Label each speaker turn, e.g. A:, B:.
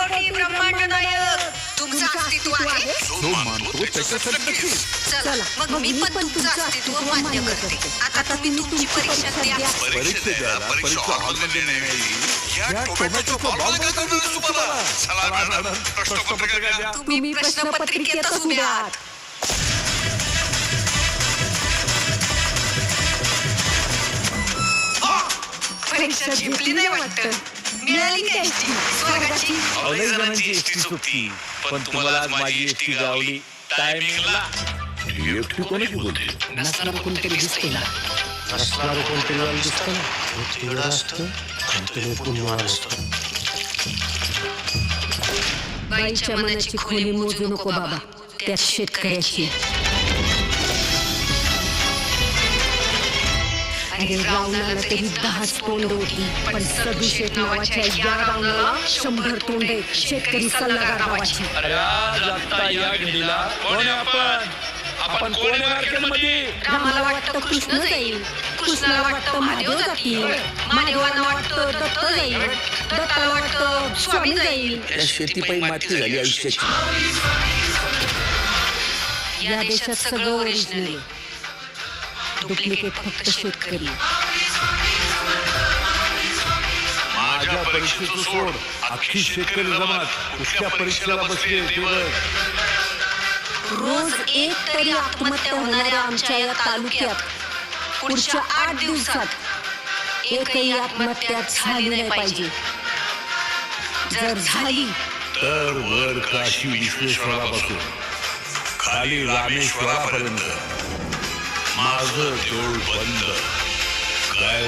A: कोटी ब्रह्मांड नायक तुमचं अस्तित्व आहे.
B: जो मानतो त्याच्यासाठी
A: चला मग मी पण तुमचं अस्तित्व मान्य करते. आता तुम्ही तुमची परीक्षा द्या.
B: परीक्षा द्यायला परीक्षा हॉलमध्ये नाही. या टोमॅटोचं बॉल काय करणार तुम्हाला? चला मॅडम प्रश्नपत्रिका द्या.
A: तुम्ही प्रश्नपत्रिकेतच उभे आहात. परीक्षा जिंकली नाही वाटतं. मिळाली का एसटी स्वर्गाची?
C: अनेक जणांची एसटी चुकती, पण तुम्हाला आज माझी एसटी गावली टायमिंगला.
B: एकटी कोणाची बोलते?
A: नसणार कोणतरी दिसतंय ना.
D: असणार कोणतरी वाला दिसतं ना, तेवढं असतं आणि ते पुण्यवान असतं.
A: बाईच्या मनाची खोली मोजू नको बाबा, त्यात शेतकऱ्याची. अरे रावणाला तरी 10 तोंड होती, पण सदुशेठ नावाच्या या रावणाला 100 तोंडे. शेतकरी सल्लागार नावाची.
C: अरे आज आता या घडीला कोण आहे आपण? आपण कोण आहे मार्केटमध्ये?
A: रामाला वाटतं कृष्ण जाईल, कृष्णाला वाटतं महादेव जातील, महादेवांना वाटतं दत्त जाईल, दत्ताला वाटतं स्वामी जाईल.
B: त्या शेतीपायी माती झाली आयुष्याची.
A: या देशात सगळं ओरिजिनल आहे, डुप्लिकेट फक्त शेतकरी.
B: माझ्या परीक्षेचं सोड, अख्खी शेतकरी जमात कुठल्या परीक्षेला बसली ते बघ.
A: रोज एक तरी आत्महत्या होणाऱ्या आमच्या या तालुक्यात पुढच्या 8 दिवसात एकही आत्महत्या झाली नाही पाहिजे. जर झाली
B: तर वर काशी विश्वेश्वरापासून खाली रामेश्वरापर्यंत माझं देऊळ बंद. काय